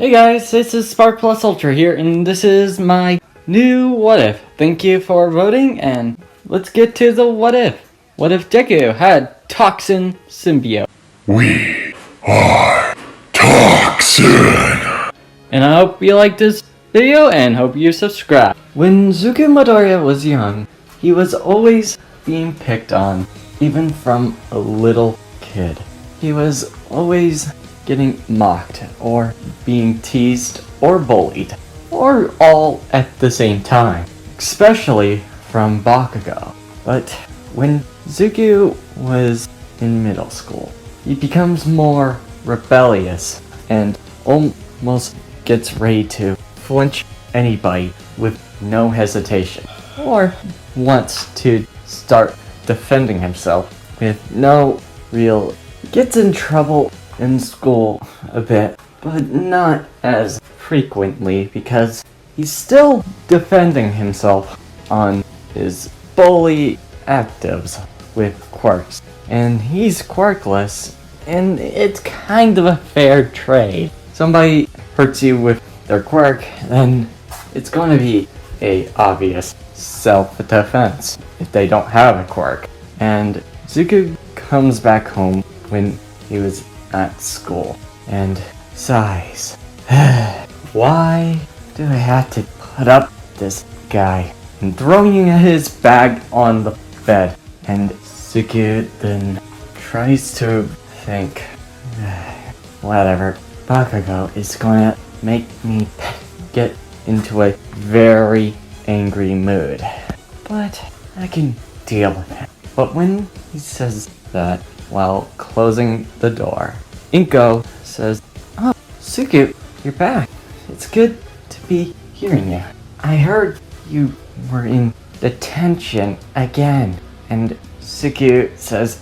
Hey guys, this is Spark Plus Ultra here, and this is my new What If. Thank you for voting, and let's get to the What If. What if Deku had Toxin Symbiot? We are Toxin! And I hope you like this video, and hope you subscribe. When Izuku Midoriya was young, he was always being picked on, even from a little kid. He was always getting mocked, or being teased, or bullied, or all at the same time, especially from Bakugo. But when Izuku was in middle school, he becomes more rebellious and almost gets ready to flinch anybody with no hesitation, or wants to start defending himself with no real. Gets in trouble in school a bit, but not as frequently because he's still defending himself on his bully actives with quirks. And he's quirkless, and it's kind of a fair trade. Somebody hurts you with their quirk, then it's going to be a obvious self-defense if they don't have a quirk. And Izuku comes back home when he was at school and sighs. Why do I have to put up this guy? And throwing his bag on the bed, and Izuku then tries to think, whatever, Bakugo is going to make me get into a very angry mood, but I can deal with it. But when he says that while closing the door, Inko says, "Oh, Izuku, you're back. It's good to be hearing you. I heard you were in detention again." And Izuku says,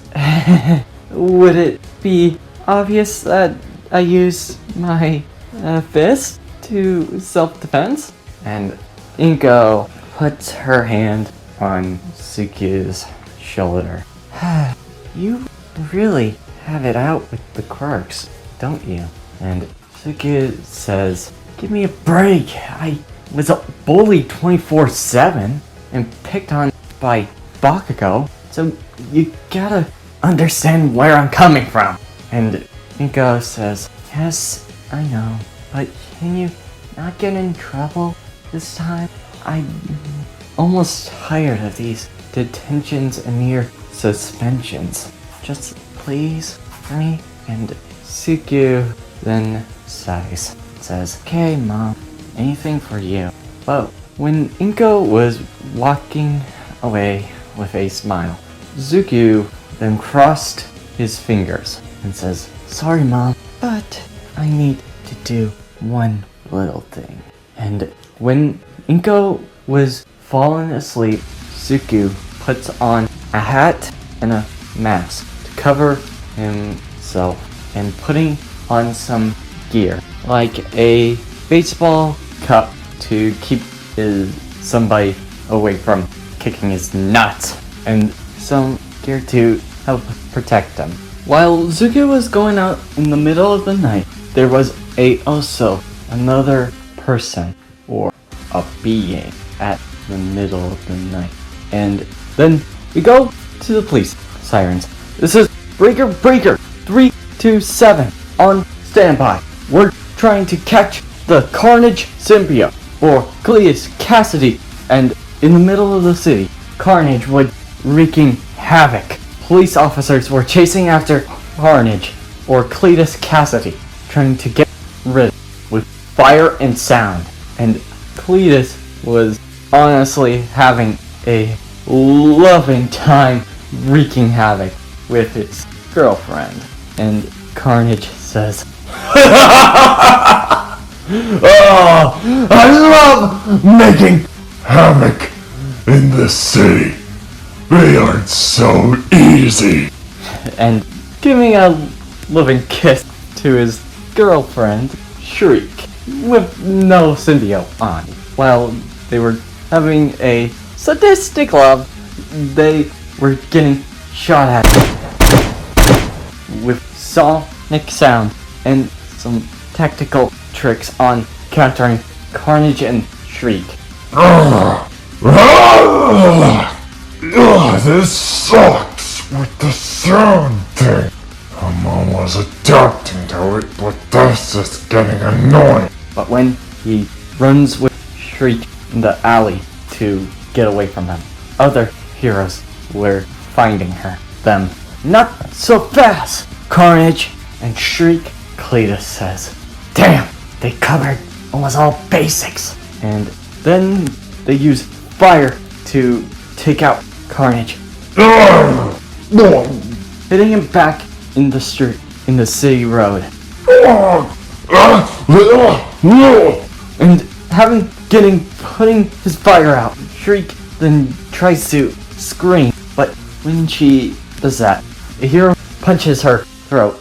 "Would it be obvious that I use my fist to self-defense?" And Inko puts her hand on Izuku's shoulder. "You really have it out with the quirks, don't you?" And Izuku says, "Give me a break. I was bullied 24/7 and picked on by Bakugo, so you gotta understand where I'm coming from." And Inko says, "Yes, I know, but can you not get in trouble this time? I'm almost tired of these detentions and near suspensions. Just please, for me." And Izuku then sighs, says, "Okay, Mom, anything for you." But when Inko was walking away with a smile, Izuku then crossed his fingers and says, "Sorry, Mom, but I need to do one little thing." And when Inko was falling asleep, Izuku puts on a hat and a mask to cover himself, and putting on some gear like a baseball cup to keep somebody away from kicking his nuts, and some gear to help protect them. While Izuku was going out in the middle of the night, there was also another person or a being at the middle of the night. And then we go to the police sirens. "This is Breaker 327 on standby. We're trying to catch the Carnage Symbiotic, or Cletus Cassidy, and in the middle of the city, Carnage was wreaking havoc. Police officers were chasing after Carnage, or Cletus Cassidy, trying to get rid with fire and sound. And Cletus was honestly having a loving time wreaking havoc with his girlfriend." And Carnage says, Oh, I love making havoc in this city. They aren't so easy. and giving a loving kiss to his girlfriend, Shriek, with no symbiote on. While they were having a sadistic love, they were getting shot at with sonic sound and some tactical tricks on countering Carnage and Shriek. This sucks with the sound thing. I'm almost adapting to it, but this is getting annoying. But when he runs with Shriek in the alley to get away from him, other heroes were finding them. Not so fast, Carnage and Shriek, Cletus says. Damn, they covered almost all basics. And then they use fire to take out Carnage, hitting him back in the street, in the city road. And putting his fire out, Shriek then tries to scream, but when she does that, a hero punches her throat,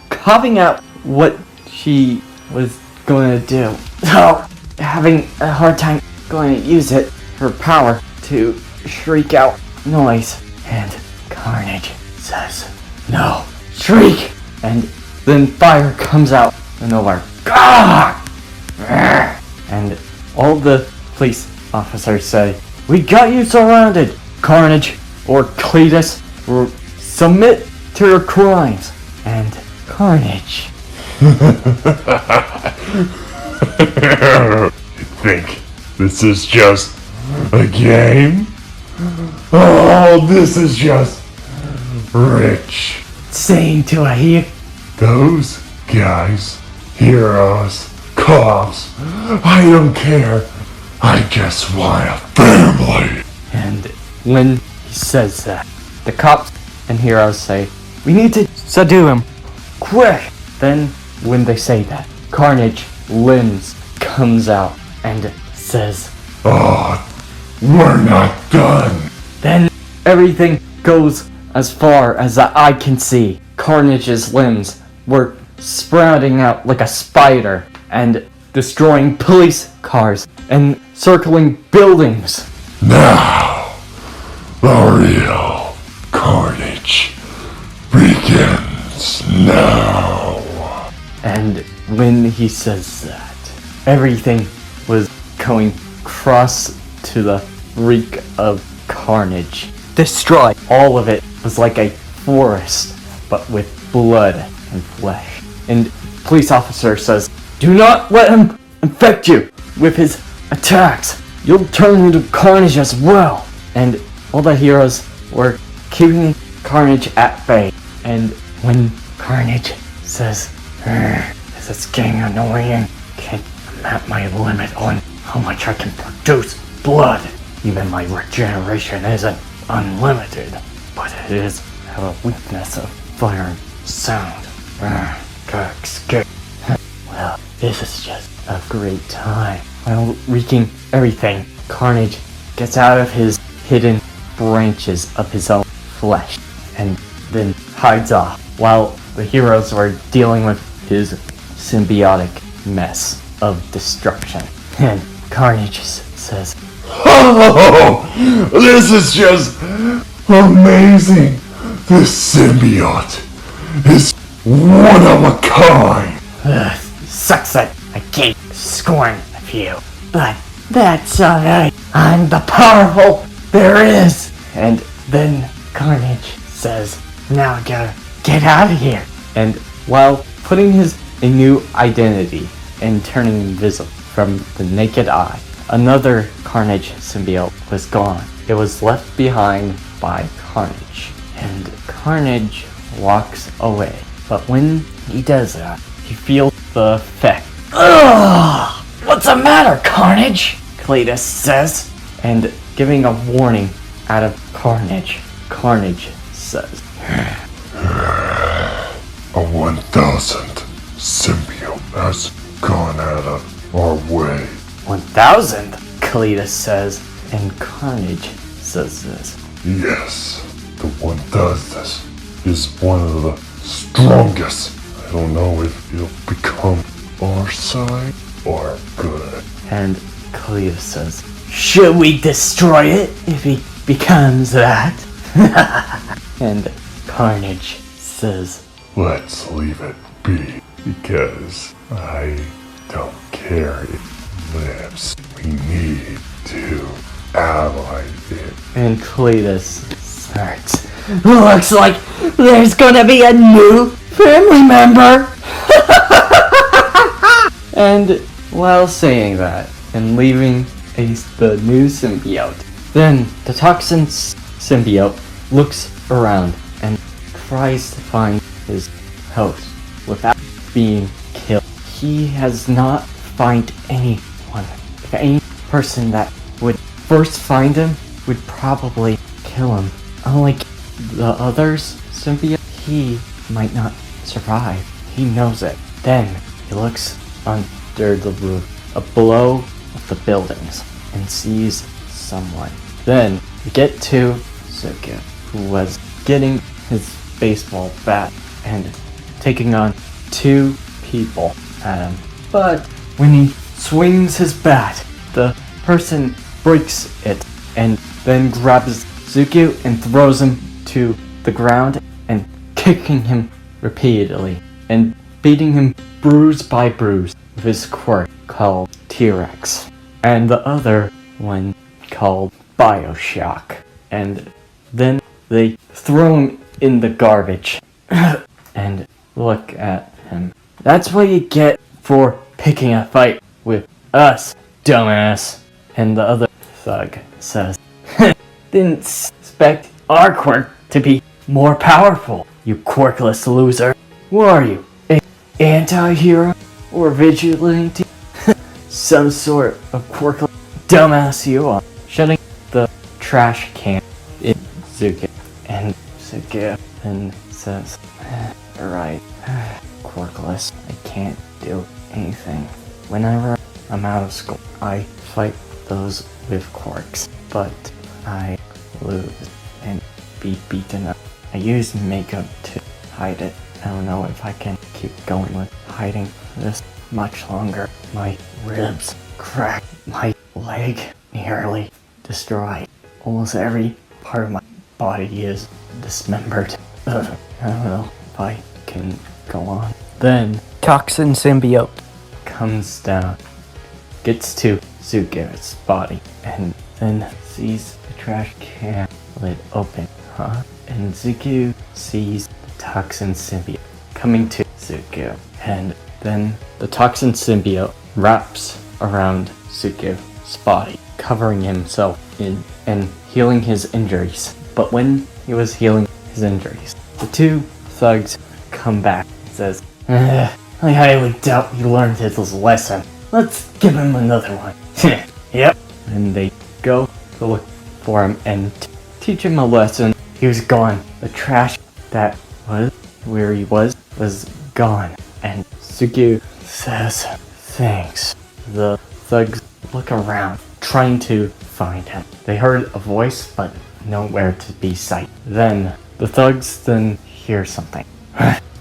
coughing out what she was going to do. So, having a hard time going to use her power to shriek out noise, and Carnage says, "No, shriek!" And then fire comes out of nowhere. And all the police officers say, "We got you surrounded, Carnage, or Cletus, or submit to your crimes." And Carnage. You think this is just a game? Oh, this is just rich. Saying to a hero, Those guys, heroes, cops, I don't care. I just want a family. and when he says that, the cops and heroes say, "We need to subdue him, quick!" Then, when they say that, Carnage limbs comes out and says, Oh, we're not done. then everything goes as far as the eye can see. Carnage's limbs were sprouting out like a spider and destroying police cars and circling buildings. Now, the real carnage begins now. And when he says that, everything was going across to the reek of carnage. Destroyed. All of it was like a forest, but with blood and flesh. And police officer says, "Do not let him infect you with his attacks. You'll turn into Carnage as well." And all the heroes were keeping Carnage at bay. And when Carnage says, "This is getting annoying. I'm at my limit on how much I can produce blood. Even my regeneration isn't unlimited, but it is have a weakness of fire and sound. Gotta escape." Well, this is just a great time. While wreaking everything, Carnage gets out of his hidden branches of his own flesh and then hides off while the heroes were dealing with his symbiotic mess of destruction. And Carnage says, Oh, this is just amazing. This symbiote is one of a kind. "Sucks that I keep scorn of you, but that's alright. I'm the powerful there is." And then Carnage says, "Now I gotta get out of here." And while putting a new identity and turning invisible from the naked eye, another Carnage symbiote was gone. It was left behind by Carnage. And Carnage walks away. But when he does that, he feels the effect. "Ugh! What's the matter, Carnage?" Cletus says. And giving a warning out of Carnage, Carnage says, A 1,000 symbiote has gone out of our way. 1,000? Cletus says. And Carnage says this. Yes, the 1,000 is one of the strongest. I don't know if it'll become our side or good. And Cletus says, "Should we destroy it if he becomes that?" And Carnage says, Let's leave it be. because I don't care if it lives. We need to ally it. And Cletus starts. Looks like there's gonna be a new family member! And while saying that, and leaving the new symbiote, then the toxin symbiote looks around and tries to find his host without being killed. He has not found anyone. If any person that would first find him would probably kill him. Unlike the others symbiote, he might not survive. He knows it. Then he looks under the roof, below the buildings, and sees someone. Then we get to Izuku, who was getting his baseball bat and taking on 2 people at him. But when he swings his bat, the person breaks it and then grabs Izuku and throws him to the ground and kicking him repeatedly and beating him bruise by bruise with his quirk called T-Rex, and the other one called Bioshock. And then they throw him in the garbage and look at him. That's what you get for picking a fight with us, dumbass. And the other thug says, didn't expect our quirk to be more powerful, you quirkless loser. What are you, an anti-hero or vigilante? Some sort of quirkless dumbass you are. Shutting the trash can in Izuku, and Izuku then says, alright, quirkless, I can't do anything. Whenever I'm out of school, I fight those with quirks, but I lose and be beaten up. I use makeup to hide it. I don't know if I can keep going with hiding this much longer. My ribs cracked, my leg nearly destroyed. Almost every part of my body is dismembered. I don't know if I can go on. Then Toxin Symbiote comes down, gets to Izuku's body, and then sees the trash can lid open. And Izuku sees the Toxin Symbiote coming to Izuku, and then the Toxin Symbiote wraps around Izuku's body, covering himself in and healing his injuries. But when he was healing his injuries, the 2 thugs come back and says, I highly doubt he learned his lesson. Let's give him another one. Yep. And they go to look for him and teach him a lesson. He was gone. The trash that was where he was gone. And Izuku says, thanks. The thugs look around, trying to find him. They heard a voice, but nowhere to be sight. Then the thugs then hear something.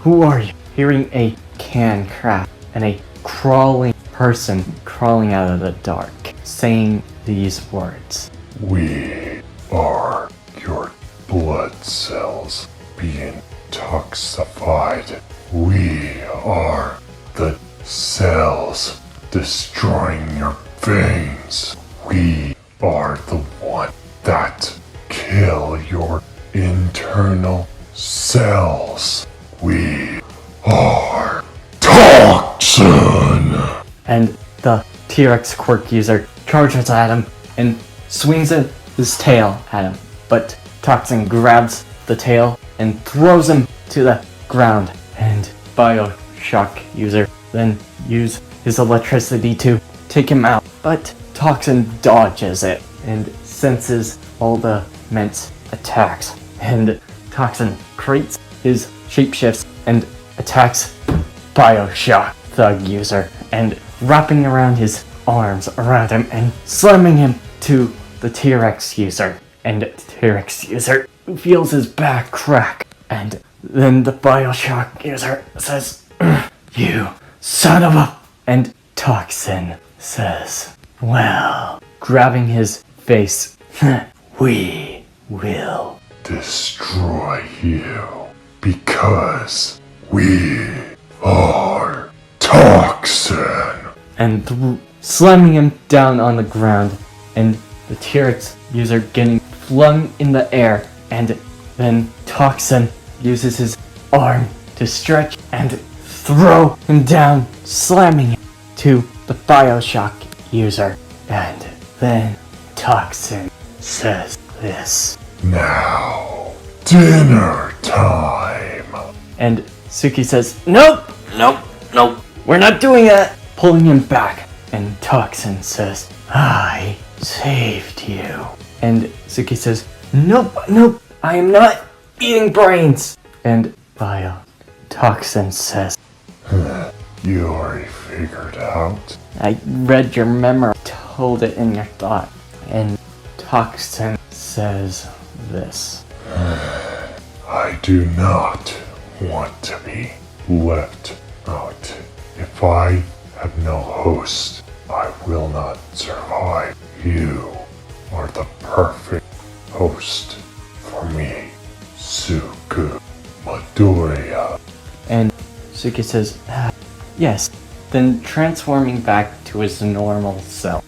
Who are you? Hearing a can crack and a crawling person crawling out of the dark, saying these words. We are your blood cells being toxified. We are the cells destroying your veins. We are the one that kill your internal cells. We are Toxin! And the T-Rex quirk user charges at him and swings his tail at him. But Toxin grabs the tail and throws him to the ground. And Bioshock user then uses his electricity to take him out. But Toxin dodges it and senses all the immense attacks. And Toxin creates his shapeshifts and attacks Bioshock thug user and wrapping around his arms around him and slamming him to the T-Rex user. And T-Rex user feels his back crack. And then the Bioshock user says, you son of a... And Toxin says, well, grabbing his face, we will destroy you because we are Toxin. And slamming him down on the ground, and the T-Rex user getting flung in the air, and then Toxin uses his arm to stretch and throw him down, slamming him to the Bioshock user. And then Toxin says this. Now, dinner time. And Suki says, nope, we're not doing that. Pulling him back. And Toxin says, I saved you. And Suki says, nope, I am not eating brains. And Toxin says, You already figured out? I read your memory, told it in your thought. And Toxin says this. I do not want to be left out. If I have no host, I will not survive. You are the perfect host for me, Izuku Midoriya. And Suki says, yes, then transforming back to his normal self.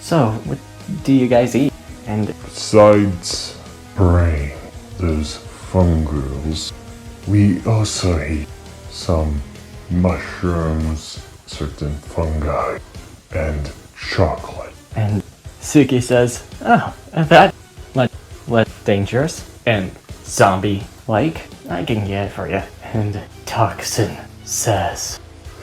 So, what do you guys eat? And Besides brain, those fungules, we also eat some mushrooms, certain fungi, and chocolate. And Suki says, oh, that's much less dangerous and zombie-like. I can get it for you. And Toxin says,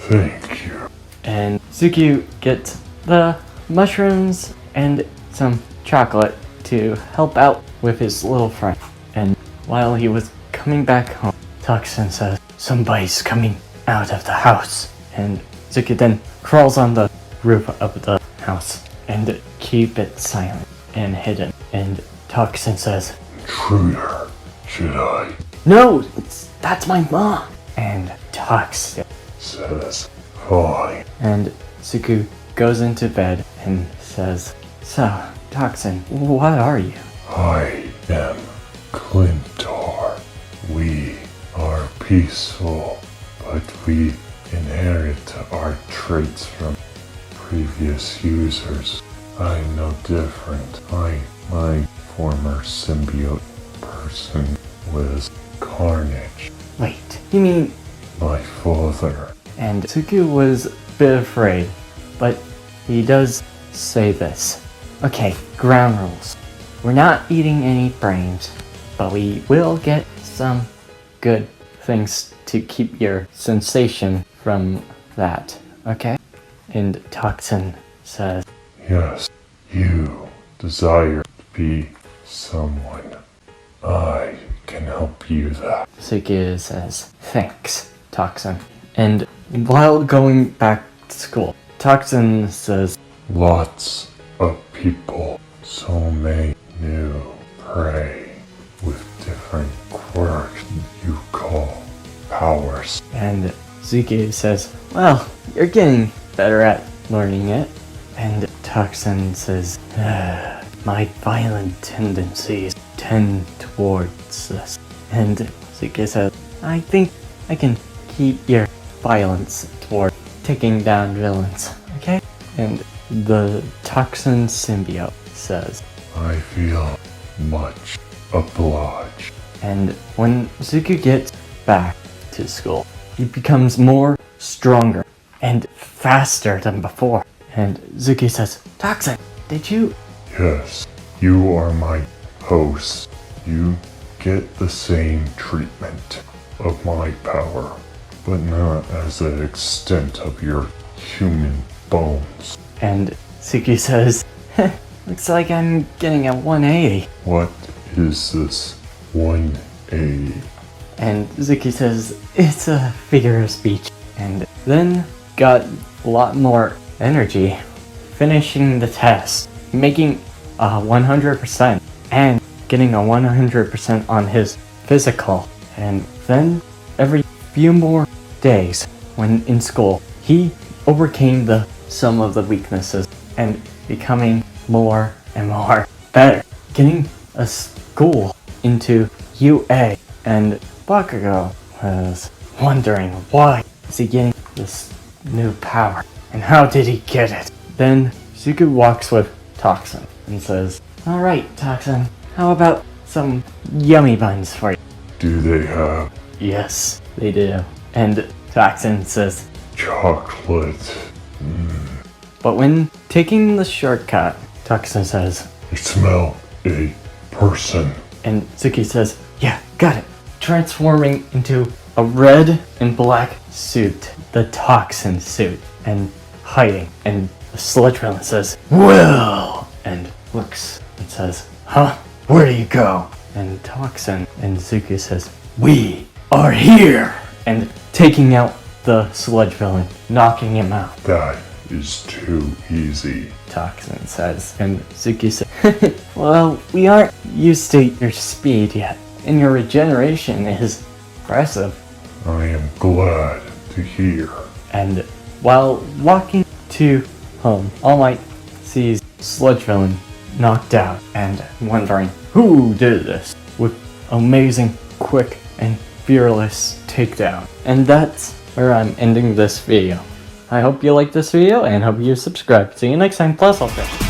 Thank you. and Suki gets the mushrooms and some chocolate to help out with his little friend. And while he was coming back home, Toxin says, somebody's coming out of the house. And Suki then crawls on the roof of the house and keep it silent and hidden. And Toxin says, Intruder, should I? no, that's my mom. And Toxin Says, fine. and Suku goes into bed and says, so, Toxin, what are you? I am Clintor. We are peaceful, but we inherit our traits from previous users. I'm no different. My former symbiote person was Carnage, Wait, you mean... my father. And Suku was a bit afraid, but he does say this. Okay, ground rules. We're not eating any brains, but we will get some good things to keep your sensation from that, okay? And Toxin says, Yes, you desire to be someone. I can help you that. Suki says, thanks, Toxin. And while going back to school, Toxin says, Lots of people, so many new prey with different quirks you call powers. and Suki says, well, you're getting better at learning it. And Toxin says, my violent tendencies tend towards this. And Suki says, I think I can keep your violence toward taking down villains, okay? And the Toxin Symbiote says, I feel much obliged. and when Zuku gets back to school, he becomes more stronger and faster than before. And Zuki says, Toxin, did you... Yes, you are my host. You get the same treatment of my power, but not as the extent of your human bones. And Suki says, looks like I'm getting a 180. What is this 180? And Zuki says, it's a figure of speech. And then got a lot more energy, finishing the test, making a 100%, and getting a 100% on his physical. And then every few more days when in school, he overcame some of the weaknesses and becoming more and more better, getting a school into UA. And Bakugo was wondering why is he getting this new power? And how did he get it? Then Izuku walks with Toxin and says, "Alright, Toxin, how about some yummy buns for you?" Do they have Yes, they do. And Toxin says, chocolate? but when taking the shortcut, Toxin says, I smell a person. and Izuku says, "Yeah, got it." Transforming into a red and black suit, the Toxin suit, and hiding. And the sludge villain says, "Well," and looks and says, "Huh? Where do you go?" And Toxin and Izuku says, "We are here!" And taking out the sludge villain, knocking him out. That is too easy. Toxin says, and Izuku says, "Well, we aren't used to your speed yet, and your regeneration is impressive." I am glad to hear. And while walking to home, All Might sees Sludge Villain knocked out and wondering who did this with amazing, quick, and fearless takedown. And that's where I'm ending this video. I hope you liked this video and hope you subscribe. See you next time. Plus, I'll